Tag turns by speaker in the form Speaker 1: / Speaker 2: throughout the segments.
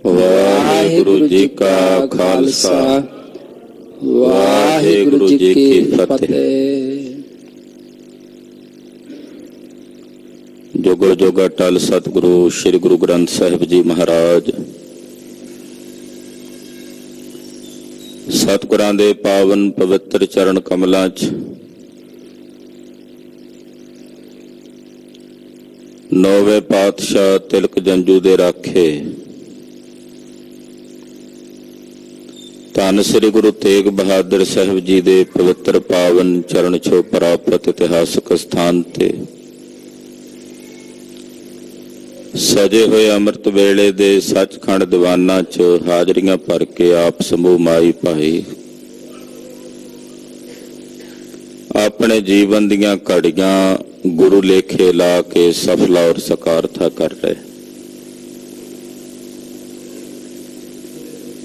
Speaker 1: ਵਾਹਿਗੁਰੂ ਜੀ ਕਾ ਖਾਲਸਾ ਵਾਹਿਗੁਰੂ ਜੀ ਕੀ ਫਤਿਹ। ਜੁਗਲ ਜੁਗ ਅਟਲ ਸਤਿਗੁਰੂ ਸ੍ਰੀ ਗੁਰੂ ਗ੍ਰੰਥ ਸਾਹਿਬ ਜੀ ਮਹਾਰਾਜ ਸਤਿਗੁਰਾਂ ਦੇ ਪਾਵਨ ਪਵਿੱਤਰ ਚਰਨ ਕਮਲਾਂ 'ਚ ਨੌਵੇਂ ਪਾਤਸ਼ਾਹ ਤਿਲਕ ਜੰਜੂ ਦੇ ਰਾਖੇ ਧੰਨ ਸ੍ਰੀ ਗੁਰੂ ਤੇਗ ਬਹਾਦਰ ਸਾਹਿਬ ਜੀ ਦੇ ਪਵਿੱਤਰ ਪਾਵਨ ਚਰਨ ਛੋਹ ਪ੍ਰਾਪਤ ਇਤਿਹਾਸਕ ਸਥਾਨ ਤੇ ਸਜੇ ਹੋਏ ਅੰਮ੍ਰਿਤ ਵੇਲੇ ਦੇ ਸੱਚਖੰਡ ਦੀਵਾਨਾਂ 'ਚ ਹਾਜ਼ਰੀਆਂ ਭਰ ਕੇ ਆਪ ਸਮੂਹ ਮਾਈ ਭਾਈ ਆਪਣੇ ਜੀਵਨ ਦੀਆਂ ਘੜੀਆਂ ਗੁਰੂ ਲੇਖੇ ਲਾ ਕੇ ਸਫਲਾ ਔਰ ਸਕਾਰਥਾ ਕਰ ਰਹੇ।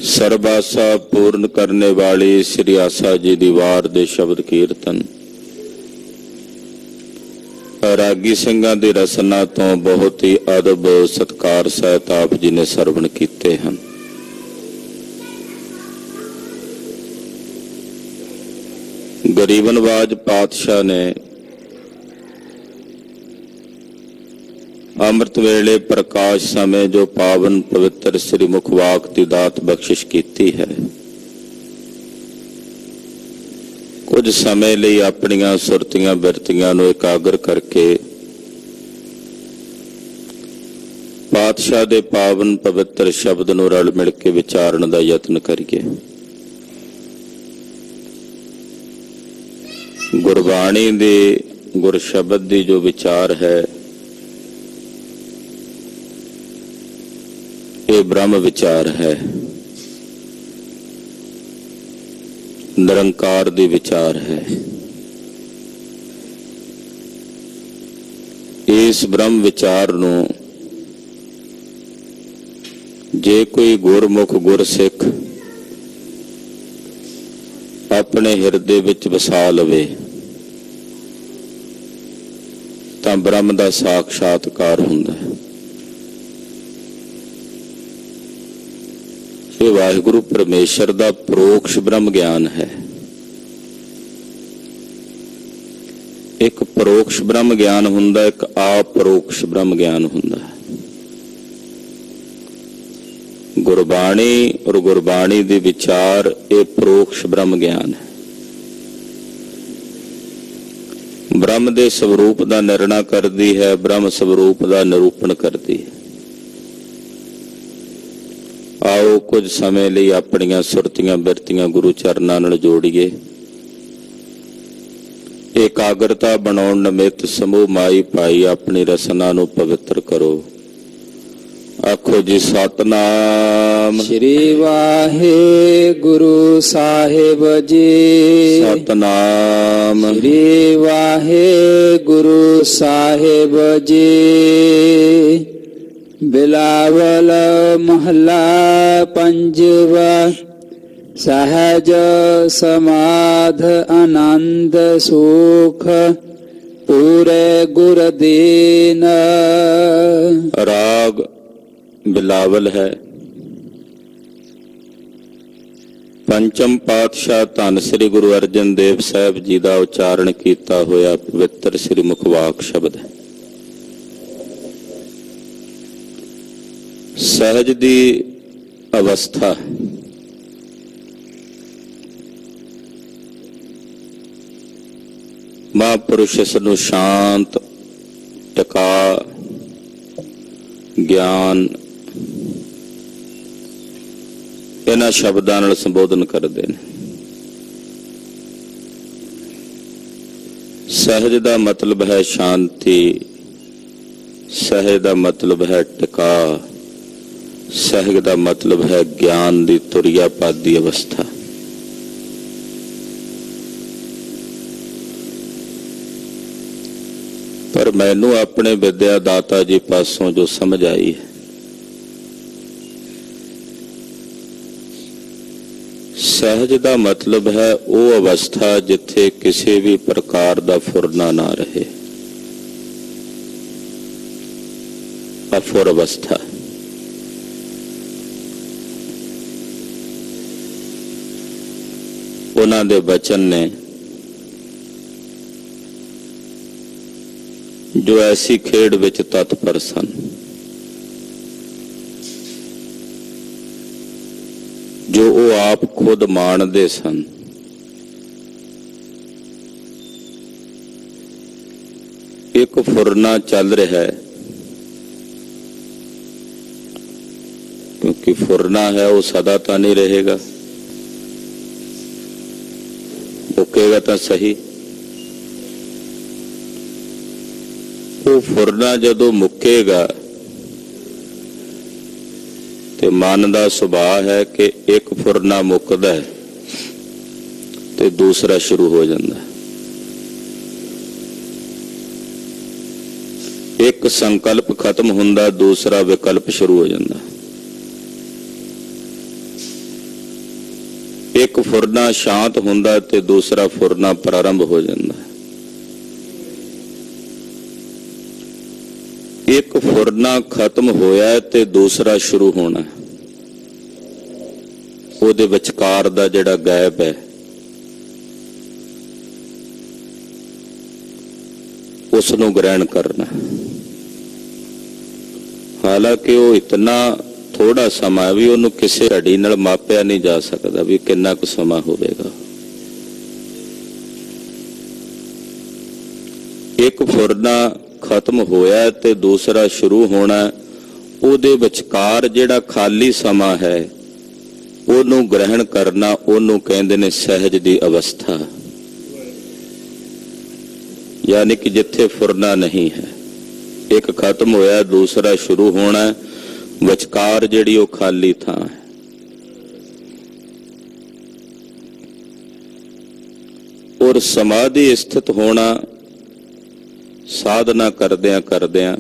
Speaker 1: ਸਰਬਾਸਾ ਪੂਰਨ ਕਰਨੇ ਵਾਲੀ ਸ੍ਰੀ ਆਸਾ ਜੀ ਦੀ ਵਾਰ ਦੇ ਸ਼ਬਦ ਕੀਰਤਨ ਰਾਗੀ ਸਿੰਘਾਂ ਦੀ ਰਸਨਾ ਤੋਂ ਬਹੁਤ ਹੀ ਅਦਬ ਸਤਿਕਾਰ ਸਹਿਤ ਆਪ ਜੀ ਨੇ ਸਰਵਣ ਕੀਤੇ ਹਨ। ਗਰੀਬਨਵਾਜ ਪਾਤਸ਼ਾਹ ਨੇ ਅੰਮ੍ਰਿਤ ਵੇਲੇ ਪ੍ਰਕਾਸ਼ ਸਮੇਂ ਜੋ ਪਾਵਨ ਪਵਿੱਤਰ ਸ੍ਰੀ ਮੁਖ ਵਾਕ ਦੀ ਦਾਤ ਬਖਸ਼ਿਸ਼ ਕੀਤੀ ਹੈ, ਕੁਝ ਸਮੇਂ ਲਈ ਆਪਣੀਆਂ ਸੁਰਤੀਆਂ ਬਿਰਤੀਆਂ ਨੂੰ ਇਕਾਗਰ ਕਰਕੇ ਪਾਤਸ਼ਾਹ ਦੇ ਪਾਵਨ ਪਵਿੱਤਰ ਸ਼ਬਦ ਨੂੰ ਰਲ ਮਿਲ ਕੇ ਵਿਚਾਰਨ ਦਾ ਯਤਨ ਕਰੀਏ। ਗੁਰਬਾਣੀ ਦੇ ਗੁਰ ਸ਼ਬਦ ਦੀ ਜੋ ਵਿਚਾਰ ਹੈ, ਇਹ ਬ੍ਰਹਮ ਵਿਚਾਰ ਹੈ, ਨਿਰੰਕਾਰ ਦੀ ਵਿਚਾਰ ਹੈ। ਇਸ ਬ੍ਰਹਮ ਵਿਚਾਰ ਨੂੰ ਜੇ ਕੋਈ ਗੁਰਮੁਖ ਗੁਰਸਿੱਖ ਆਪਣੇ ਹਿਰਦੇ ਵਿੱਚ ਵਸਾ ਲਵੇ ਤਾਂ ਬ੍ਰਹਮ ਦਾ ਸਾਖਸ਼ਾਤਕਾਰ ਹੁੰਦਾ ਹੈ। ਇਹ ਵਾਹਿਗੁਰੂ ਪਰਮੇਸ਼ਰ ਦਾ ਪਰੋਕਸ਼ ਬ੍ਰਹਮ ਗਿਆਨ ਹੈ। ਇੱਕ ਪਰੋਕਸ਼ ਬ੍ਰਹਮ ਗਿਆਨ ਹੁੰਦਾ, ਇੱਕ ਆਪਰੋਕਸ਼ ਬ੍ਰਹਮ ਗਿਆਨ ਹੁੰਦਾ ਹੈ। ਗੁਰਬਾਣੀ ਔਰ ਗੁਰਬਾਣੀ ਦੇ ਵਿਚਾਰ ਇਹ ਪਰੋਕਸ਼ ਬ੍ਰਹਮ ਗਿਆਨ ਹੈ। ਬ੍ਰਹਮ ਦੇ ਸਵਰੂਪ ਦਾ ਨਿਰਣਾ ਕਰਦੀ ਹੈ, ਬ੍ਰਹਮ ਸਵਰੂਪ ਦਾ ਨਿਰੂਪਣ ਕਰਦੀ ਹੈ। ਆਓ ਕੁਝ ਸਮੇਂ ਲਈ ਆਪਣੀਆਂ ਸੁਰਤੀਆਂ ਬਿਰਤੀਆਂ ਗੁਰੂ ਚਰਨਾਂ ਨਾਲ ਜੋੜੀਏ। ਇਕਾਗਰਤਾ ਬਣਾਉਣ ਨਿਮਿਤ ਸਮੂਹ ਮਾਈ ਭਾਈ ਆਪਣੀ ਰਸਨਾ ਨੂੰ ਪਵਿੱਤਰ ਕਰੋ। ਆਖੋ ਜੀ ਸਤਨਾਮ
Speaker 2: ਸ੍ਰੀ ਵਾਹਿਗੁਰੂ ਸਾਹਿਬ ਜੀ।
Speaker 1: ਸਤਨਾਮ
Speaker 2: ਸ੍ਰੀ ਵਾਹਿਗੁਰੂ ਸਾਹਿਬ ਜੀ। ਬਿਲਾਵਲ ਮਹਲਾ ਪੰਜਵਾ। ਸਹਿਜ ਸਮਾਧ ਆਨੰਦ ਸੁਖ ਪੂਰੇ ਗੁਰ ਦੀਨ।
Speaker 1: ਰਾਗ ਬਿਲਾਵਲ ਹੈ। ਪੰਚਮ ਪਾਤਸ਼ਾਹ ਧੰਨ ਸ੍ਰੀ ਗੁਰੂ ਅਰਜਨ ਦੇਵ ਸਾਹਿਬ ਜੀ ਦਾ ਉਚਾਰਨ ਕੀਤਾ ਹੋਇਆ ਪਵਿੱਤਰ ਸ੍ਰੀ ਮੁਖ ਵਾਕ ਸ਼ਬਦ ਹੈ। ਸਹਿਜ ਦੀ ਅਵਸਥਾ ਮਹਾਂਪੁਰਸ਼ ਇਸ ਨੂੰ ਸ਼ਾਂਤ, ਟਿਕਾ, ਗਿਆਨ ਇਹਨਾਂ ਸ਼ਬਦਾਂ ਨਾਲ ਸੰਬੋਧਨ ਕਰਦੇ ਨੇ। ਸਹਿਜ ਦਾ ਮਤਲਬ ਹੈ ਸ਼ਾਂਤੀ, ਸਹਿਜ ਦਾ ਮਤਲਬ ਹੈ ਟਿਕਾ, ਸਹਿਜ ਦਾ ਮਤਲਬ ਹੈ ਗਿਆਨ ਦੀ ਤੁਰਿਆ ਪਾਦੀ ਅਵਸਥਾ। ਪਰ ਮੈਨੂੰ ਆਪਣੇ ਵਿਦਿਆ ਦਾਤਾ ਜੀ ਪਾਸੋਂ ਜੋ ਸਮਝ ਆਈ ਹੈ, ਸਹਿਜ ਦਾ ਮਤਲਬ ਹੈ ਉਹ ਅਵਸਥਾ ਜਿੱਥੇ ਕਿਸੇ ਵੀ ਪ੍ਰਕਾਰ ਦਾ ਫੁਰਨਾ ਨਾ ਰਹੇ। ਅਫੁਰ ਅਵਸਥਾ ਉਹਨਾਂ ਦੇ ਬਚਨ ਨੇ ਜੋ ਐਸੀ ਖੇਡ ਵਿੱਚ ਤਤਪਰ ਸਨ। ਜੋ ਉਹ ਆਪ ਖੁਦ ਮਾਣਦੇ ਸਨ। ਇੱਕ ਫੁਰਨਾ ਚੱਲ ਰਿਹਾ ਹੈ, ਕਿਉਂਕਿ ਫੁਰਨਾ ਹੈ ਉਹ ਸਦਾ ਤਾਂ ਨਹੀਂ ਰਹੇਗਾ, ਮੁੱਕੇਗਾ ਤਾਂ ਸਹੀ। ਉਹ ਫੁਰਨਾ ਜਦੋਂ ਮੁੱਕੇਗਾ ਤੇ ਮਨ ਦਾ ਸੁਭਾਅ ਹੈ ਕਿ ਇੱਕ ਫੁਰਨਾ ਮੁੱਕਦਾ ਹੈ ਤੇ ਦੂਸਰਾ ਸ਼ੁਰੂ ਹੋ ਜਾਂਦਾ ਹੈ। ਇੱਕ ਸੰਕਲਪ ਖਤਮ ਹੁੰਦਾ, ਦੂਸਰਾ ਵਿਕਲਪ ਸ਼ੁਰੂ ਹੋ ਜਾਂਦਾ। ਇੱਕ ਫੁਰਨਾ ਸ਼ਾਂਤ ਹੁੰਦਾ ਤੇ ਦੂਸਰਾ ਫੁਰਨਾ ਪ੍ਰਾਰੰਭ ਹੋ ਜਾਂਦਾ। ਇੱਕ ਫੁਰਨਾ ਖਤਮ ਹੋਇਆ ਤੇ ਦੂਸਰਾ ਸ਼ੁਰੂ ਹੋਣਾ। ਉਹਦੇ ਵਿਚਕਾਰ ਦਾ ਜਿਹੜਾ ਗੈਪ ਹੈ ਉਸ ਨੂੰ ਗ੍ਰਹਿਣ ਕਰਨਾ। ਹਾਲਾਂਕਿ ਉਹ ਇਤਨਾ ਥੋੜਾ ਸਮਾਂ ਵੀ ਉਹਨੂੰ ਕਿਸੇ ਘੜੀ ਨਾਲ ਮਾਪਿਆ ਨਹੀਂ ਜਾ ਸਕਦਾ ਵੀ ਕਿੰਨਾ ਕੁ ਸਮਾਂ ਹੋਵੇਗਾ। ਇੱਕ ਫੁਰਨਾ ਖਤਮ ਹੋਇਆ ਤੇ ਦੂਸਰਾ ਸ਼ੁਰੂ ਹੋਣਾ। ਉਹਦੇ ਵਿਚਕਾਰ ਜਿਹੜਾ ਖਾਲੀ ਸਮਾਂ ਹੈ ਉਹਨੂੰ ਗ੍ਰਹਿਣ ਕਰਨਾ, ਉਹਨੂੰ ਕਹਿੰਦੇ ਨੇ ਸਹਿਜ ਦੀ ਅਵਸਥਾ। ਯਾਨੀ ਕਿ ਜਿੱਥੇ ਫੁਰਨਾ ਨਹੀਂ ਹੈ, ਇੱਕ ਖਤਮ ਹੋਇਆ ਦੂਸਰਾ ਸ਼ੁਰੂ ਹੋਣਾ, ਵਿਚਕਾਰ ਜਿਹੜੀ ਉਹ ਖਾਲੀ ਥਾਂ ਹੈ। ਔਰ ਸਮਾਧੀ ਸਥਿਤ ਹੋਣਾ ਸਾਧਨਾ ਕਰਦਿਆਂ ਕਰਦਿਆਂ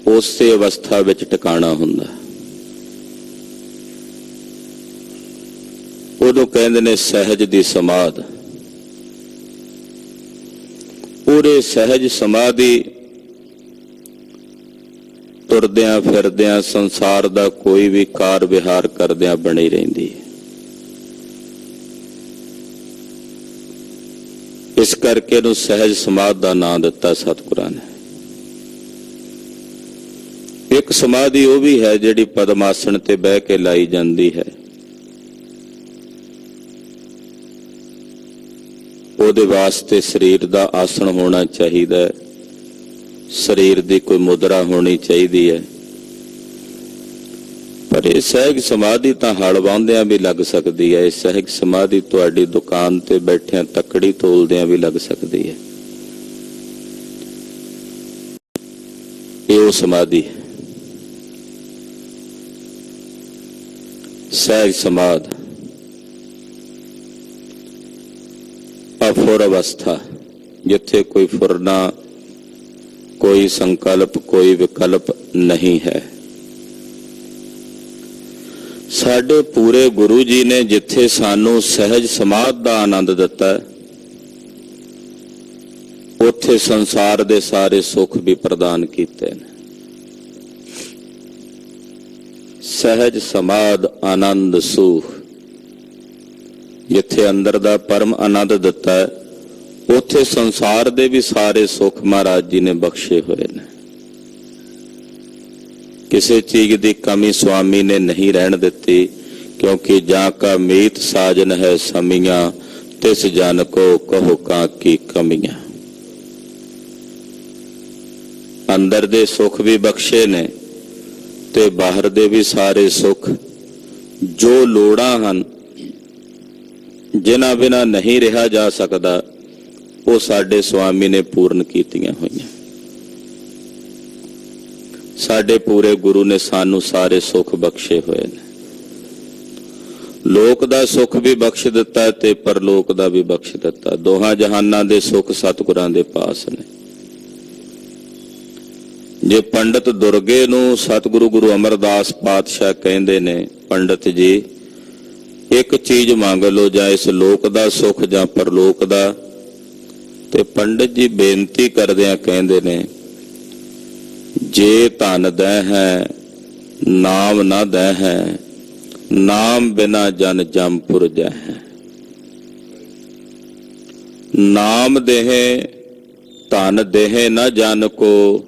Speaker 1: ਉਸੇ ਅਵਸਥਾ ਵਿੱਚ ਟਿਕਾਣਾ ਹੁੰਦਾ। ਉਹਨੂੰ ਕਹਿੰਦੇ ਨੇ ਸਹਿਜ ਦੀ ਸਮਾਧ। ਪੂਰੇ ਸਹਿਜ ਸਮਾਧੀ ਤੁਰਦਿਆਂ ਫਿਰਦਿਆਂ ਸੰਸਾਰ ਦਾ ਕੋਈ ਵੀ ਕਾਰ ਵਿਹਾਰ ਕਰਦਿਆਂ ਬਣੀ ਰਹਿੰਦੀ ਹੈ। ਇਸ ਕਰਕੇ ਇਹਨੂੰ ਸਹਿਜ ਸਮਾਧ ਦਾ ਨਾਂ ਦਿੱਤਾ ਸਤਿਗੁਰਾਂ ਨੇ। ਇੱਕ ਸਮਾਧੀ ਉਹ ਵੀ ਹੈ ਜਿਹੜੀ ਪਦਮ ਆਸਣ ਤੇ ਬਹਿ ਕੇ ਲਾਈ ਜਾਂਦੀ ਹੈ। ਉਹਦੇ ਵਾਸਤੇ ਸਰੀਰ ਦਾ ਆਸਣ ਹੋਣਾ ਚਾਹੀਦਾ ਹੈ, ਸਰੀਰ ਦੀ ਕੋਈ ਮੁਦਰਾ ਹੋਣੀ ਚਾਹੀਦੀ ਹੈ। ਪਰ ਇਹ ਸਹਿਜ ਸਮਾਧੀ ਤਾਂ ਹਲ ਵਾਹੁੰਦਿਆਂ ਵੀ ਲੱਗ ਸਕਦੀ ਹੈ। ਇਹ ਸਹਿਜ ਸਮਾਧੀ ਤੁਹਾਡੀ ਦੁਕਾਨ ਤੇ ਬੈਠਿਆਂ ਤੱਕੜੀ ਤੋਲਦਿਆਂ ਵੀ ਲੱਗ ਸਕਦੀ ਹੈ। ਇਹ ਉਹ ਸਮਾਧੀ ਹੈ, ਸਹਿਜ ਸਮਾਧ, ਅਫੁਰ ਅਵਸਥਾ, ਜਿੱਥੇ ਕੋਈ ਫੁਰਨਾ, ਕੋਈ ਸੰਕਲਪ, ਕੋਈ ਵਿਕਲਪ ਨਹੀਂ ਹੈ। ਸਾਡੇ ਪੂਰੇ ਗੁਰੂ ਜੀ ਨੇ ਜਿੱਥੇ ਸਾਨੂੰ ਸਹਿਜ ਸਮਾਧ ਦਾ ਆਨੰਦ ਦਿੱਤਾ, ਉੱਥੇ ਸੰਸਾਰ ਦੇ ਸਾਰੇ ਸੁੱਖ ਵੀ ਪ੍ਰਦਾਨ ਕੀਤੇ ਨੇ। ਸਹਿਜ ਸਮਾਧ ਆਨੰਦ ਸੁਖ, ਜਿੱਥੇ ਅੰਦਰ ਦਾ ਪਰਮ ਆਨੰਦ ਦਿੱਤਾ ਹੈ, ਉੱਥੇ ਸੰਸਾਰ ਦੇ ਵੀ ਸਾਰੇ ਸੁੱਖ ਮਹਾਰਾਜ ਜੀ ਨੇ ਬਖਸ਼ੇ ਹੋਏ ਨੇ। ਕਿਸੇ ਚੀਜ਼ ਦੀ ਕਮੀ ਸੁਆਮੀ ਨੇ ਨਹੀਂ ਰਹਿਣ ਦਿੱਤੀ, ਕਿਉਂਕਿ ਜਾਂ ਕਾ ਮੀਤ ਸਾਜਨ ਹੈ ਸਮੀਆਂ, ਤਿਸ ਜਨ ਕੋ ਕਹੋ ਕਾਂ ਕੀ ਕਮੀਆਂ। ਅੰਦਰ ਦੇ ਸੁੱਖ ਵੀ ਬਖਸ਼ੇ ਨੇ ਤੇ ਬਾਹਰ ਦੇ ਵੀ ਸਾਰੇ ਸੁੱਖ। ਜੋ ਲੋੜਾਂ ਹਨ ਜਿਨ੍ਹਾਂ ਬਿਨਾਂ ਨਹੀਂ ਰਿਹਾ ਜਾ ਸਕਦਾ, ਉਹ ਸਾਡੇ ਸੁਆਮੀ ਨੇ ਪੂਰਨ ਕੀਤੀਆਂ ਹੋਈਆਂ। ਸਾਡੇ ਪੂਰੇ ਗੁਰੂ ਨੇ ਸਾਨੂੰ ਸਾਰੇ ਸੁੱਖ ਬਖਸ਼ੇ ਹੋਏ ਨੇ। ਲੋਕ ਦਾ ਸੁੱਖ ਵੀ ਬਖਸ਼ ਦਿੱਤਾ ਤੇ ਪਰਲੋਕ ਦਾ ਵੀ ਬਖਸ਼ ਦਿੱਤਾ। ਦੋਹਾਂ ਜਹਾਨਾਂ ਦੇ ਸੁੱਖ ਸਤਿਗੁਰਾਂ ਦੇ ਪਾਸ ਨੇ। ਜੇ ਪੰਡਤ ਦੁਰਗੇ ਨੂੰ ਸਤਿਗੁਰੂ ਗੁਰੂ ਅਮਰਦਾਸ ਪਾਤਸ਼ਾਹ ਕਹਿੰਦੇ ਨੇ, ਪੰਡਤ ਜੀ ਇੱਕ ਚੀਜ਼ ਮੰਗ ਲਓ, ਜਾਂ ਇਸ ਲੋਕ ਦਾ ਸੁੱਖ ਜਾਂ ਪਰਲੋਕ ਦਾ, ਤੇ ਪੰਡਤ ਜੀ ਬੇਨਤੀ ਕਰਦਿਆਂ ਕਹਿੰਦੇ ਨੇ, ਜੇ ਧਨ ਦੈ ਹੈ ਨਾਮ ਨਾ ਦੈ ਹੈ, ਨਾਮ ਬਿਨਾ ਜਨ ਜੰਮਪੁਰ ਜੈ ਹੈ। ਨਾਮ ਦੇਹੇ ਧਨ ਦੇਹੇ ਨ ਜਨ ਕੋ,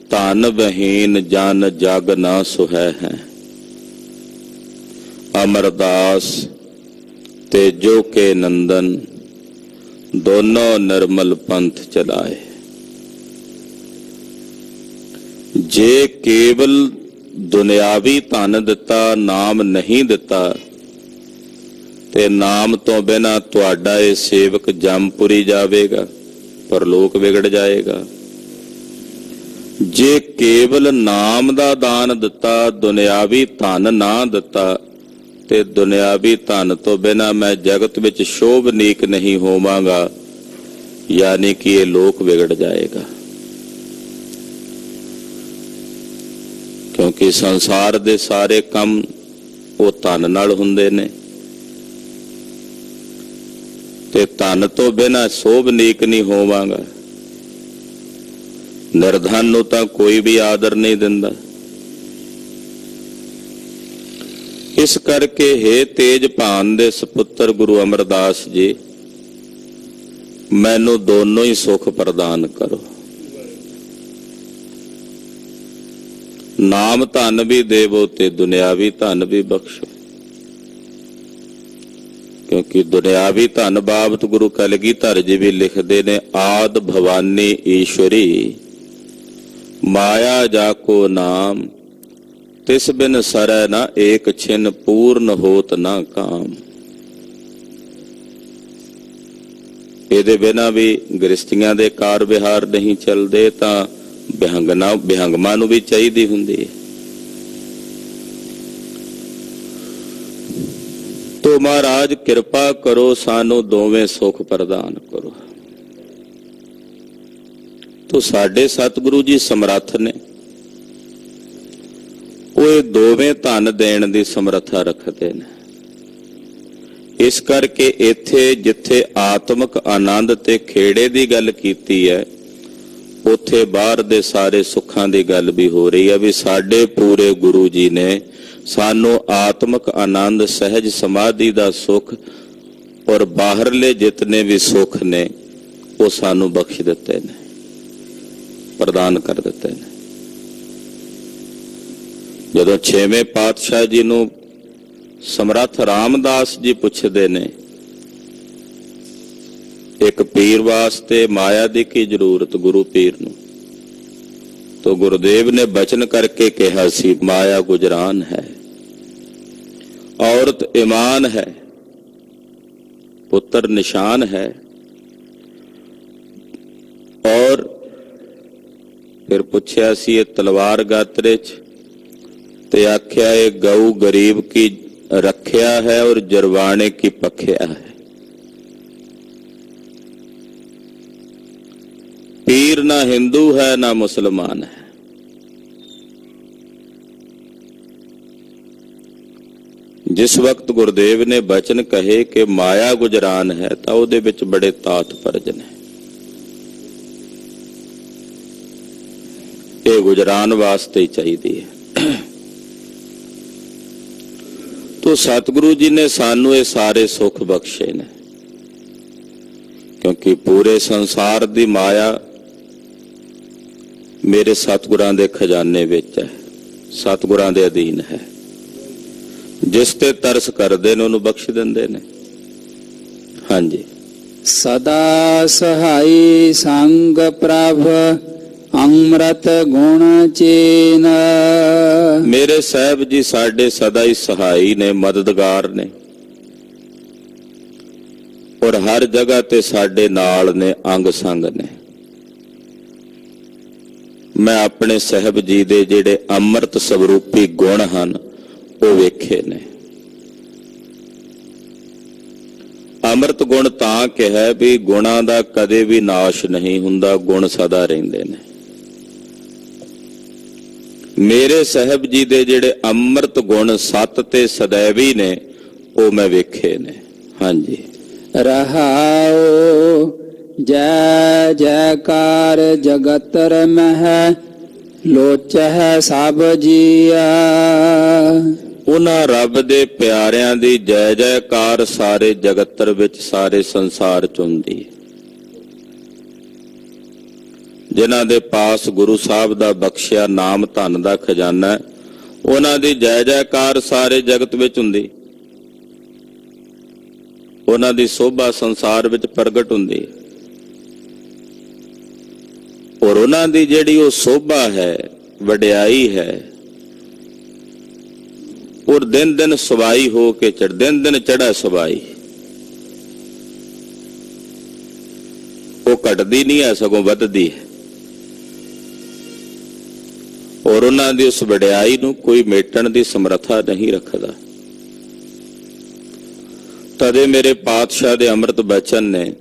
Speaker 1: ਧਨ ਬਹੀਨ ਜਨ ਜਗ ਨਾ ਸੁਹੈ ਹੈ। ਅਮਰਦਾਸ ਤੇਜੋ ਕੇ ਨੰਦਨ, ਦੋਨੋਂ ਨਿਰਮਲ ਪੰਥ ਚਲਾਏ। ਜੇ ਕੇਵਲ ਦੁਨਿਆਵੀ ਧਨ ਦਿੱਤਾ, ਨਾਮ ਨਹੀਂ ਦਿੱਤਾ, ਤੇ ਨਾਮ ਤੋਂ ਬਿਨਾਂ ਤੁਹਾਡਾ ਇਹ ਸੇਵਕ ਜੰਮਪੁਰੀ ਜਾਵੇਗਾ, ਪਰਲੋਕ ਵਿਗੜ ਜਾਏਗਾ। ਜੇ ਕੇਵਲ ਨਾਮ ਦਾ ਦਾਨ ਦਿੱਤਾ, ਦੁਨਿਆਵੀ ਧਨ ਨਾ ਦਿੱਤਾ, ਤੇ ਦੁਨਿਆਵੀ ਧਨ ਤੋਂ ਬਿਨਾਂ ਮੈਂ ਜਗਤ ਵਿੱਚ ਸ਼ੋਭਨੀਕ ਨਹੀਂ ਹੋਵਾਂਗਾ, ਯਾਨੀ ਕਿ ਇਹ ਲੋਕ ਵਿਗੜ ਜਾਏਗਾ। ਕਿਉਂਕਿ ਸੰਸਾਰ ਦੇ ਸਾਰੇ ਕੰਮ ਉਹ ਧਨ ਨਾਲ ਹੁੰਦੇ ਨੇ, ਤੇ ਧਨ ਤੋਂ ਬਿਨਾਂ ਸ਼ੋਭਨੀਕ ਨਹੀਂ ਹੋਵਾਂਗਾ। ਨਿਰਧਨ ਨੂੰ ਤਾਂ ਕੋਈ ਵੀ ਆਦਰ ਨਹੀਂ ਦਿੰਦਾ। ਇਸ ਕਰਕੇ ਹੇ ਤੇਜ ਭਾਨ ਦੇ ਸਪੁੱਤਰ ਗੁਰੂ ਅਮਰਦਾਸ ਜੀ, ਮੈਨੂੰ ਦੋਨੋਂ ਹੀ ਸੁਖ ਪ੍ਰਦਾਨ ਕਰੋ। ਨਾਮ ਧਨ ਵੀ ਦੇਵੋ ਤੇ ਦੁਨਿਆਵੀ ਧਨ ਵੀ ਬਖਸ਼ੋ। ਕਿਉਂਕਿ ਦੁਨਿਆਵੀ ਧਨ ਬਾਬਤ ਗੁਰੂ ਕਲਗੀਧਰ ਜੀ ਵੀ ਲਿਖਦੇ ਨੇ, ਆਦ ਭਵਾਨੀ ਈਸ਼ਵਰੀ ਮਾਇਆ ਜਾ ਕੋ ਨਾਮ, ਤਿਸ ਬਿਨ ਸਰੈ ਨਾ ਏਕ ਛਿਨ, ਪੂਰਨ ਹੋਤ ਨਾ ਕਾਮ। ਇਹਦੇ ਬਿਨਾਂ ਵੀ ਗ੍ਰਸਤੀਆਂ ਦੇ ਕਾਰ ਵਿਹਾਰ ਨਹੀਂ ਚੱਲਦੇ, ਤਾਂ ਬਿਹੰਗਮਾਂ ਨੂੰ ਵੀ ਚਾਹੀਦੀ ਹੁੰਦੀ ਹੈ। ਤੋ ਮਹਾਰਾਜ ਕਿਰਪਾ ਕਰੋ, ਸਾਨੂੰ ਦੋਵੇਂ ਸੁਖ ਪ੍ਰਦਾਨ ਕਰੋ। ਤੋ ਸਾਡੇ ਸਤਿਗੁਰੂ ਜੀ ਸਮਰੱਥ ਨੇ, ਉਹ ਇਹ ਦੋਵੇਂ ਧਨ ਦੇਣ ਦੀ ਸਮਰੱਥਾ ਰੱਖਦੇ ਨੇ। ਇਸ ਕਰਕੇ ਇੱਥੇ ਜਿੱਥੇ ਆਤਮਿਕ ਆਨੰਦ ਤੇ ਖੇੜੇ ਦੀ ਗੱਲ ਕੀਤੀ ਹੈ, ਉੱਥੇ ਬਾਹਰ ਦੇ ਸਾਰੇ ਸੁੱਖਾਂ ਦੀ ਗੱਲ ਵੀ ਹੋ ਰਹੀ ਹੈ। ਵੀ ਸਾਡੇ ਪੂਰੇ ਗੁਰੂ ਜੀ ਨੇ ਸਾਨੂੰ ਆਤਮਿਕ ਆਨੰਦ, ਸਹਿਜ ਸਮਾਧੀ ਦਾ ਸੁੱਖ ਔਰ ਬਾਹਰਲੇ ਜਿਤਨੇ ਵੀ ਸੁੱਖ ਨੇ ਉਹ ਸਾਨੂੰ ਬਖਸ਼ ਦਿੱਤੇ ਨੇ, ਪ੍ਰਦਾਨ ਕਰ ਦਿੱਤੇ ਨੇ। ਜਦੋਂ 6ਵੇਂ ਪਾਤਸ਼ਾਹ ਜੀ ਨੂੰ ਸਮਰੱਥ ਰਾਮਦਾਸ ਜੀ ਪੁੱਛਦੇ ਨੇ, ਇੱਕ ਪੀਰ ਵਾਸਤੇ ਮਾਇਆ ਦੀ ਕੀ ਜ਼ਰੂਰਤ ਗੁਰੂ ਪੀਰ ਨੂੰ, तो गुरुदेव ने बचन करके कहा सी, माया गुजरान है, औरत ईमान है, पुत्र निशान है। और फिर पूछया सी ये तलवार गात्रे च, ते आख्या ये गऊ गरीब की रख्या है और जरवाने की पख्या है। पीर ना हिंदू है ना मुसलमान है, जिस वक्त गुरुदेव ने बचन कहे कि माया गुजरान है तो उहदे विच बड़े तात्पर्य ने। ये गुजरान वास्ते ही चाहिए है। तो सतगुरु जी ने सानू ये सारे सुख बख्शे ने, क्योंकि पूरे संसार दी माया मेरे सतगुरां दे खजाने विच है, सतगुरां दे अधीन है। जिस ते तरस करदे ने उहनूं बख्श दिंदे ने। हाँ जी।
Speaker 2: सदा सहाई संग प्रभ अमृत गुण चेन।
Speaker 1: मेरे साहब जी साडे सदा ही सहाई ने, मददगार ने, और हर जगह ते साडे नाल ने, अंग संग ने। मैं अपने साहब जी दे जेड़े अमृत स्वरूपी गुण हन वो वेखे ने। अमृत गुण तां कहा भी गुणां दा कदे भी नाश नहीं हुंदा, गुण सदा रहिंदे ने। मेरे साहब जी दे जेड़े अमृत गुण सत ते सदैवी ने वो मैं वेखे ने। हाँ जी।
Speaker 2: रहाओ जय जयकार जगतर मह लोचह सब जिया।
Speaker 1: उन्हां रब दे प्यारियां दी जय जयकार सारे जगतर विच, सारे संसार च हुंदी है। ਜਿਨ੍ਹਾਂ ਦੇ ਪਾਸ ਗੁਰੂ ਸਾਹਿਬ ਦਾ ਬਖਸ਼ਿਆ ਨਾਮ ਧਨ ਦਾ ਖਜ਼ਾਨਾ ਹੈ, ਉਹਨਾਂ ਦੀ ਜੈ ਜੈਕਾਰ ਸਾਰੇ ਜਗਤ ਵਿੱਚ ਹੁੰਦੀ, ਉਹਨਾਂ ਦੀ ਸੋਭਾ ਸੰਸਾਰ ਵਿੱਚ ਪ੍ਰਗਟ ਹੁੰਦੀ। ਔਰ ਉਹਨਾਂ ਦੀ ਜਿਹੜੀ ਉਹ ਸੋਭਾ ਹੈ, ਵਡਿਆਈ ਹੈ, ਔਰ ਦਿਨ ਦਿਨ ਸਵਾਈ ਹੋ ਕੇ ਦਿਨ ਦਿਨ ਚੜਾ ਸਵਾਈ, ਉਹ ਘਟਦੀ ਨਹੀਂ ਹੈ, ਸਗੋਂ ਵੱਧਦੀ ਹੈ। ਔਰ ਉਹਨਾਂ ਦੀ ਉਸ ਵਡਿਆਈ ਨੂੰ ਕੋਈ ਮੇਟਣ ਦੀ ਸਮਰੱਥਾ ਨਹੀਂ ਰੱਖਦਾ। ਤਦੇ ਮੇਰੇ ਪਾਤਸ਼ਾਹ ਦੇ ਅੰਮ੍ਰਿਤ ਬਚਨ ਨੇ,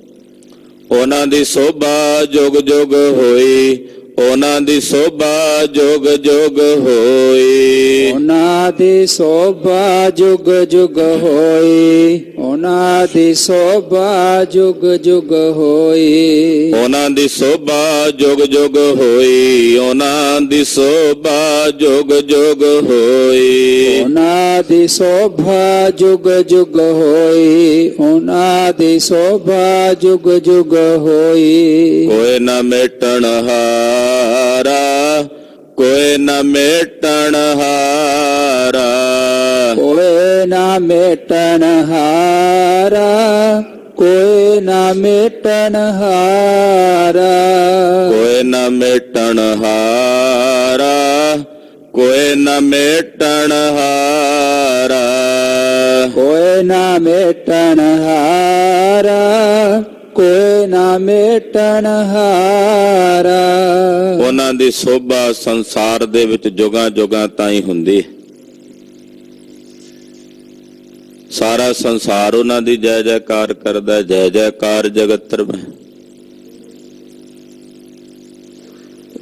Speaker 1: ਉਹਨਾਂ ਦੀ ਸੋਭਾ ਜੁਗ ਜੁਗ ਹੋਈ, ਉਹਨਾਂ ਦੀ ਸੋਭਾ ਜੁਗ ਜੁਗ ਹੋਈ,
Speaker 2: ਉਹਨਾਂ ਦੀ ਸੋਭਾ ਜੁਗ ਜੁਗ ਹੋਈ, ਉਹਨਾਂ ਦੀ ਸੋਭਾ ਜੁਗ ਜੁਗ ਹੋਈ,
Speaker 1: ਉਹਨਾਂ ਦੀ ਸੋਭਾ ਜੁਗ ਜੁਗ ਹੋਈ, ਉਹਨਾਂ ਦੀ ਸੋਭਾ ਜੁਗ ਜੁਗ ਹੋਈ,
Speaker 2: ਉਹਨਾਂ ਦੀ ਸੋਭਾ ਜੁਗ ਜੁਗ ਹੋਈ, ਉਹਨਾਂ ਦੀ ਸੋਭਾ ਜੁਗ ਜੁਗ ਹੋਈ।
Speaker 1: ਕੋਈ ਨਾ ਮੇਟਣ ਹਾਰਾ, ਕੋਈ ਨਾ ਮੇਟਣ ਹਾਰਾ,
Speaker 2: ਕੋਈ ਨਾ ਮੇਟਣ ਹਾਰਾ, ਕੋਈ ਨਾ ਮੇਟਣ ਹਾਰਾ,
Speaker 1: ਕੋਈ ਨਾ ਮੇਟਣ ਹਾਰਾ, ਕੋਈ ਨਾ ਮੇਟਣ ਹਾਰਾ,
Speaker 2: ਕੋਈ ਨਾ ਮੇਟਣ ਹਾਰਾ, ਕੋਈ ਨਾ ਮੇਟਣ ਹਾਰਾ।
Speaker 1: ਉਹਨਾਂ ਦੀ ਸੋਭਾ ਸੰਸਾਰ ਦੇ ਵਿੱਚ ਜੁਗਾਂ ਜੁਗਾਂ ਤਾਈਂ ਹੁੰਦੀ। ਸਾਰਾ ਸੰਸਾਰ ਉਹਨਾਂ ਦੀ ਜੈ ਜੈਕਾਰ ਕਰਦਾ, ਜੈ ਜੈਕਾਰ ਜਗਤਰ ਮੈਂ।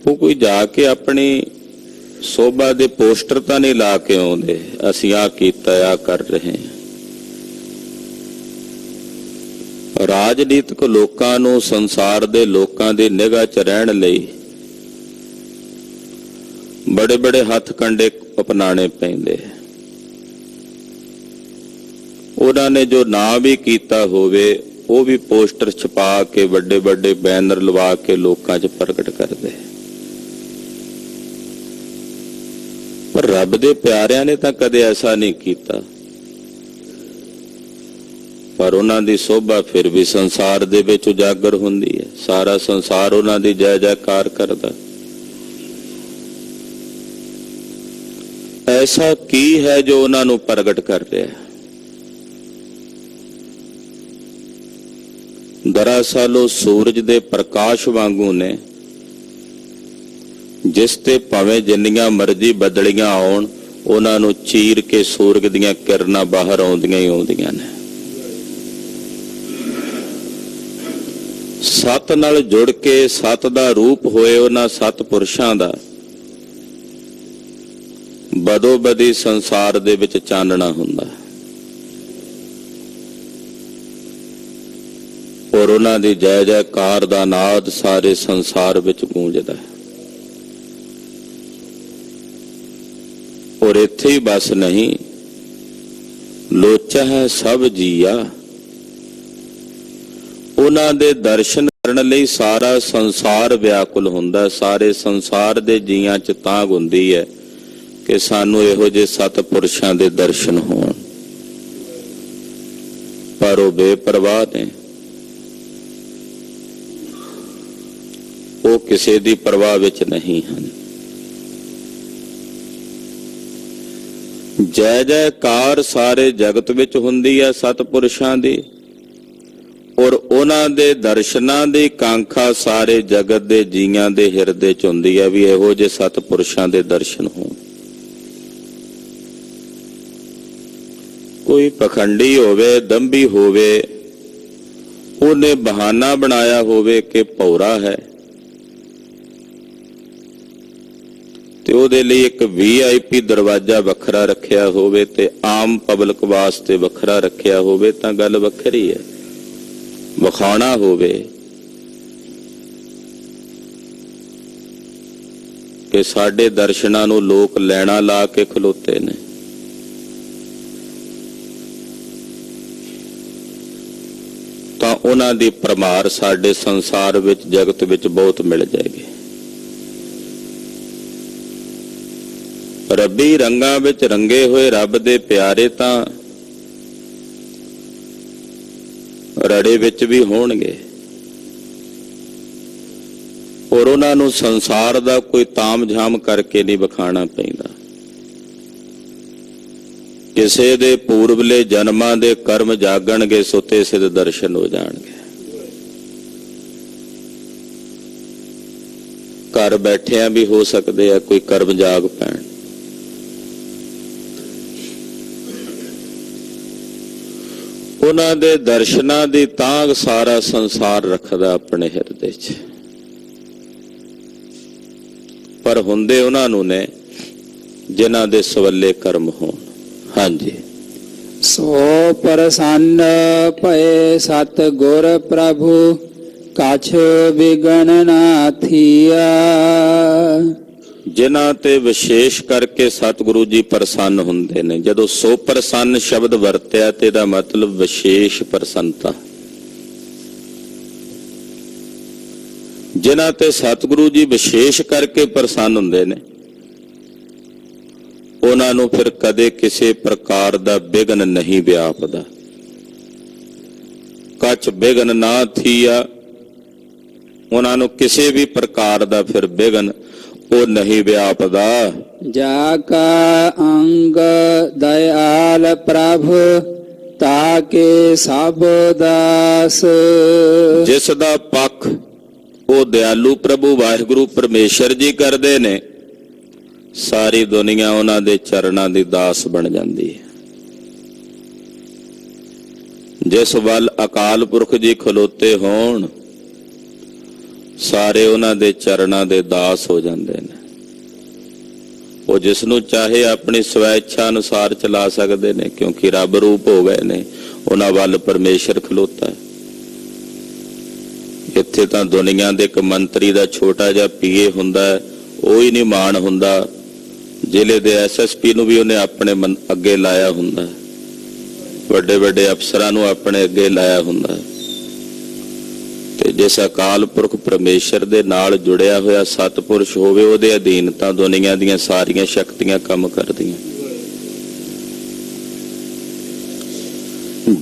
Speaker 1: ਉਹ ਕੋਈ ਜਾ ਕੇ ਆਪਣੀ ਸੋਭਾ ਦੇ ਪੋਸਟਰ ਤਾਂ ਨਹੀਂ ਲਾ ਕੇ ਆਉਂਦੇ, ਅਸੀਂ ਆਹ ਕੀਤਾ, ਆਹ ਕਰ ਰਹੇ ਹਾਂ। ਰਾਜਨੀਤਿਕ ਲੋਕਾਂ ਨੂੰ ਸੰਸਾਰ ਦੇ ਲੋਕਾਂ ਦੀ ਨਿਗਾਹ 'ਚ ਰਹਿਣ ਲਈ ਬੜੇ ਬੜੇ ਹੱਥ ਕੰਡੇ ਅਪਣਾਣੇ ਪੈਂਦੇ। ਉਹਨਾਂ ਨੇ ਜੋ ਨਾਂ ਵੀ ਕੀਤਾ ਹੋਵੇ ਉਹ ਵੀ ਪੋਸਟਰ ਛਪਾ ਕੇ ਵੱਡੇ ਵੱਡੇ ਬੈਨਰ ਲਵਾ ਕੇ ਲੋਕਾਂ 'ਚ ਪ੍ਰਗਟ ਕਰਦੇ। ਪਰ ਰੱਬ ਦੇ ਪਿਆਰਿਆਂ ਨੇ ਤਾਂ ਕਦੇ ਐਸਾ ਨਹੀਂ ਕੀਤਾ। ਪਰ ਉਹਨਾਂ ਦੀ ਸੋਭਾ ਫਿਰ ਵੀ ਸੰਸਾਰ ਦੇ ਵਿੱਚ ਉਜਾਗਰ ਹੁੰਦੀ ਹੈ। ਸਾਰਾ ਸੰਸਾਰ ਉਹਨਾਂ ਦੀ ਜੈ ਜੈਕਾਰ ਕਰਦਾ। ਐਸਾ ਕੀ ਹੈ ਜੋ ਉਹਨਾਂ ਨੂੰ ਪ੍ਰਗਟ ਕਰ ਰਿਹਾ ਹੈ? ਦਰਅਸਲ ਉਹ ਸੂਰਜ ਦੇ ਪ੍ਰਕਾਸ਼ ਵਾਂਗੂ ਨੇ, ਜਿਸ ਤੇ ਭਾਵੇਂ ਜਿੰਨੀਆਂ ਮਰਜ਼ੀ ਬਦਲੀਆਂ ਆਉਣ, ਉਹਨਾਂ ਨੂੰ ਚੀਰ ਕੇ ਸੂਰਜ ਦੀਆਂ ਕਿਰਨਾਂ ਬਾਹਰ ਆਉਂਦੀਆਂ ਹੀ ਆਉਂਦੀਆਂ ਨੇ। ਸਤ ਨਾਲ ਜੁੜ ਕੇ ਸਤ ਦਾ ਰੂਪ ਹੋਏ ਉਹਨਾਂ ਸਤ ਪੁਰਸ਼ਾਂ ਦਾ ਬਦੋ ਬਦੀ ਸੰਸਾਰ ਦੇ ਵਿੱਚ ਚਾਨਣਾ ਹੁੰਦਾ। ਔਰ ਉਹਨਾਂ ਦੀ ਜੈ ਜੈਕਾਰ ਦਾ ਨਾਦ ਸਾਰੇ ਸੰਸਾਰ ਵਿੱਚ ਗੂੰਜਦਾ ਹੈ। ਔਰ ਇੱਥੇ ਹੀ ਬਸ ਨਹੀਂ, ਲੋਚਾ ਹੈ ਸਭ ਜੀਆ। ਉਹਨਾਂ ਦੇ ਦਰਸ਼ਨ ਕਰਨ ਲਈ ਸਾਰਾ ਸੰਸਾਰ ਵਿਆਕੁਲ ਹੁੰਦਾ। ਸਾਰੇ ਸੰਸਾਰ ਦੇ ਜੀਆਂ 'ਚ ਤਾਂਘ ਹੁੰਦੀ ਹੈ ਕਿ ਸਾਨੂੰ ਇਹੋ ਜਿਹੇ ਸਤਿਪੁਰਸ਼ਾਂ ਦੇ ਦਰਸ਼ਨ ਹੋਣ। ਪਰ ਉਹ ਬੇਪਰਵਾਹ ਨੇ, ਉਹ ਕਿਸੇ ਦੀ ਪਰਵਾਹ ਵਿੱਚ ਨਹੀਂ ਹਨ। ਜੈ ਜੈਕਾਰ ਸਾਰੇ ਜਗਤ ਵਿੱਚ ਹੁੰਦੀ ਹੈ ਸਤਿਪੁਰਸ਼ਾਂ ਦੀ, ਔਰ ਉਹਨਾਂ ਦੇ ਦਰਸ਼ਨਾਂ ਦੀ ਕਾਂਖਾ ਸਾਰੇ ਜਗਤ ਦੇ ਜੀਆਂ ਦੇ ਹਿਰਦੇ 'ਚ ਹੁੰਦੀ ਹੈ ਵੀ ਇਹੋ ਜਿਹੇ ਸਤਿਪੁਰਸ਼ਾਂ ਦੇ ਦਰਸ਼ਨ ਹੋਣ। ਕੋਈ ਪਖੰਡੀ ਹੋਵੇ, ਦੰਭੀ ਹੋਵੇ, ਉਹਨੇ ਬਹਾਨਾ ਬਣਾਇਆ ਹੋਵੇ ਕਿ ਭੌਰਾ ਹੈ, ਤੇ ਉਹਦੇ ਲਈ ਇੱਕ VIP ਦਰਵਾਜ਼ਾ ਵੱਖਰਾ ਰੱਖਿਆ ਹੋਵੇ ਤੇ ਆਮ ਪਬਲਿਕ ਵਾਸਤੇ ਵੱਖਰਾ ਰੱਖਿਆ ਹੋਵੇ ਤਾਂ ਗੱਲ ਵੱਖਰੀ ਹੈ। ਵਿਖਾਉਣਾ ਹੋਵੇ ਕਿ ਸਾਡੇ ਦਰਸ਼ਨਾਂ ਨੂੰ ਲੋਕ ਲੈਣਾ ਲਾ ਕੇ ਖਲੋਤੇ ਨੇ, ਤਾਂ ਉਹਨਾਂ ਦੀ ਭਰਮਾਰ ਸਾਡੇ ਸੰਸਾਰ ਵਿੱਚ, ਜਗਤ ਵਿੱਚ ਬਹੁਤ ਮਿਲ ਜਾਏਗੀ। ਰੱਬੀ ਰੰਗਾਂ ਵਿੱਚ ਰੰਗੇ ਹੋਏ ਰੱਬ ਦੇ ਪਿਆਰੇ ਤਾਂ ਰੜੇ ਵਿੱਚ ਵੀ ਹੋਣਗੇ, ਔਰ ਉਹਨਾਂ ਨੂੰ ਸੰਸਾਰ ਦਾ ਕੋਈ ਤਾਮ-ਝਾਮ ਕਰਕੇ ਨਹੀਂ ਵਿਖਾਣਾ ਪੈਂਦਾ। ਕਿਸੇ ਦੇ ਪੂਰਬਲੇ ਜਨਮਾਂ ਦੇ ਕਰਮ ਜਾਗਣਗੇ, ਸੁੱਤੇ ਸਿੱਧ ਦਰਸ਼ਨ ਹੋ ਜਾਣਗੇ। ਘਰ ਬੈਠਿਆਂ ਵੀ ਹੋ ਸਕਦੇ ਆ ਕੋਈ ਕਰਮ ਜਾਗ ਪੈਣ। ਉਹਨਾਂ ਦੇ ਦਰਸ਼ਨਾਂ ਦੀ ਤਾਂਘ ਸਾਰਾ ਸੰਸਾਰ ਰੱਖਦਾ ਆਪਣੇ ਹਿਰਦੇ 'ਚ, ਪਰ ਹੁੰਦੇ ਉਹਨਾਂ ਨੂੰ ਨੇ ਜਿਨ੍ਹਾਂ ਦੇ ਸਵੱਲੇ ਕਰਮ ਹੋਣ। ਹਾਂਜੀ।
Speaker 2: ਸੋ ਪ੍ਰਸੰਨ ਭਏ ਸਤ ਗੁਰ ਪ੍ਰਭੂ, ਕਛ ਵਿਗਨ ਨਾ ਥੀਆ।
Speaker 1: ਜਿਨ੍ਹਾਂ ਤੇ ਵਿਸ਼ੇਸ਼ ਕਰਕੇ ਸਤਿਗੁਰੂ ਜੀ ਪ੍ਰਸੰਨ ਹੁੰਦੇ ਨੇ। ਜਦੋਂ ਸੋ ਪ੍ਰਸੰਨ ਸ਼ਬਦ ਵਰਤਿਆ ਤੇ ਇਹਦਾ ਮਤਲਬ ਵਿਸ਼ੇਸ਼ ਪ੍ਰਸੰਨਤਾ। ਜਿਨ੍ਹਾਂ ਤੇ ਸਤਿਗੁਰੂ ਜੀ ਵਿਸ਼ੇਸ਼ ਕਰਕੇ ਪ੍ਰਸੰਨ ਹੁੰਦੇ ਨੇ, ਉਹਨਾਂ ਨੂੰ ਫਿਰ ਕਦੇ ਕਿਸੇ ਪ੍ਰਕਾਰ ਦਾ ਵਿਘਨ ਨਹੀਂ ਵਿਆਪਦਾ। ਕਛ ਵਿਘਨ ਨਾ ਥੀਆ, ਉਹਨਾਂ ਨੂੰ ਕਿਸੇ ਵੀ ਪ੍ਰਕਾਰ ਦਾ ਫਿਰ ਵਿਘਨ ਉਹ ਨਹੀਂ ਵਿਆਪਦਾ।
Speaker 2: ਜਾ ਕਾ ਅੰਗ ਦਇਆਲ ਪ੍ਰਭ, ਤਾਕੇ ਸਭ ਦਾਸ।
Speaker 1: ਜਿਸ ਦਾ ਪੱਖ ਉਹ ਦਿਆਲੂ ਪ੍ਰਭੂ ਵਾਹਿਗੁਰੂ ਪਰਮੇਸ਼ਰ ਜੀ ਕਰਦੇ ਨੇ, ਸਾਰੀ ਦੁਨੀਆ ਉਹਨਾਂ ਦੇ ਚਰਨਾਂ ਦੀ ਦਾਸ ਬਣ ਜਾਂਦੀ ਹੈ। ਜਿਸ ਵੱਲ ਅਕਾਲ ਪੁਰਖ ਜੀ ਖਲੋਤੇ ਹੋਣ, ਸਾਰੇ ਉਹਨਾਂ ਦੇ ਚਰਨਾਂ ਦੇ ਦਾਸ ਹੋ ਜਾਂਦੇ ਨੇ। ਉਹ ਜਿਸ ਨੂੰ ਚਾਹੇ ਆਪਣੀ ਸਵੈ ਇੱਛਾ ਅਨੁਸਾਰ ਚਲਾ ਸਕਦੇ ਨੇ, ਕਿਉਂਕਿ ਰੱਬ ਰੂਪ ਹੋ ਗਏ ਨੇ। ਉਹਨਾਂ ਵੱਲ ਪਰਮੇਸ਼ਰ ਖਲੋਤਾ ਹੈ। ਇੱਥੇ ਤਾਂ ਦੁਨੀਆ ਦੇ ਇੱਕ ਮੰਤਰੀ ਦਾ ਛੋਟਾ ਜਿਹਾ ਪੀਏ ਹੁੰਦਾ, ਉਹ ਹੀ ਨਹੀਂ ਮਾਣ ਹੁੰਦਾ। ਜ਼ਿਲ੍ਹੇ ਦੇ SSP ਨੂੰ ਵੀ ਉਹਨੇ ਆਪਣੇ ਅੱਗੇ ਲਾਇਆ ਹੁੰਦਾ, ਵੱਡੇ ਵੱਡੇ ਅਫਸਰਾਂ ਨੂੰ ਆਪਣੇ ਅੱਗੇ ਲਾਇਆ ਹੁੰਦਾ। ਤੇ ਜਿਸ ਅਕਾਲ ਪੁਰਖ ਪਰਮੇਸ਼ਰ ਦੇ ਨਾਲ ਜੁੜਿਆ ਹੋਇਆ ਸਤਿਪੁਰਸ਼ ਹੋਵੇ, ਉਹਦੇ ਅਧੀਨ ਤਾਂ ਦੁਨੀਆ ਦੀਆਂ ਸਾਰੀਆਂ ਸ਼ਕਤੀਆਂ ਕੰਮ ਕਰਦੀਆਂ।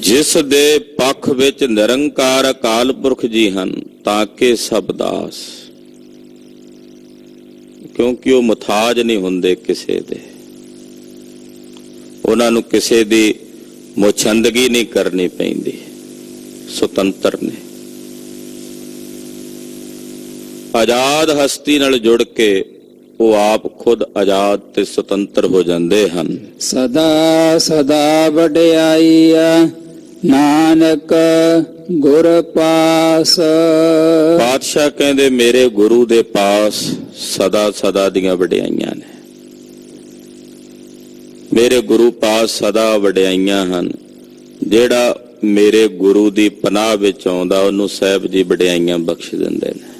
Speaker 1: ਜਿਸ ਦੇ ਪੱਖ ਵਿੱਚ ਨਿਰੰਕਾਰ ਅਕਾਲ ਪੁਰਖ ਜੀ ਹਨ, ਤਾਂ ਕਿ ਸਭ ਦਾਸ, ਕਿਉਂਕਿ ਉਹ ਮੁਤਾਜ ਨਹੀਂ ਹੁੰਦੇ ਕਿਸੇ ਦੇ। ਉਹਨਾਂ ਨੂੰ ਕਿਸੇ ਦੀ ਮੁਛੰਦਗੀ ਨਹੀਂ ਕਰਨੀ ਪੈਂਦੀ, ਸੁਤੰਤਰ ਨੇ। ਆਜ਼ਾਦ ਹਸਤੀ ਨਾਲ ਜੁੜ ਕੇ ਉਹ ਆਪ ਖੁਦ ਆਜ਼ਾਦ ਤੇ ਸੁਤੰਤਰ ਹੋ ਜਾਂਦੇ ਹਨ।
Speaker 2: ਸਦਾ ਸਦਾ ਵਡਿਆਈਆ ਨਾਨਕ ਗੁਰ ਪਾਸ।
Speaker 1: ਪਾਤਸ਼ਾਹ ਕਹਿੰਦੇ ਮੇਰੇ ਗੁਰੂ ਦੇ ਪਾਸ ਸਦਾ ਸਦਾ ਦੀਆਂ ਵਡਿਆਈਆਂ ਨੇ। ਮੇਰੇ ਗੁਰੂ ਪਾਸ ਸਦਾ ਵਡਿਆਈਆਂ ਹਨ। ਜਿਹੜਾ ਮੇਰੇ ਗੁਰੂ ਦੀ ਪਨਾਹ ਵਿੱਚ ਆਉਂਦਾ, ਉਹਨੂੰ ਸਾਹਿਬ ਜੀ ਵਡਿਆਈਆਂ ਬਖਸ਼ ਦਿੰਦੇ ਨੇ।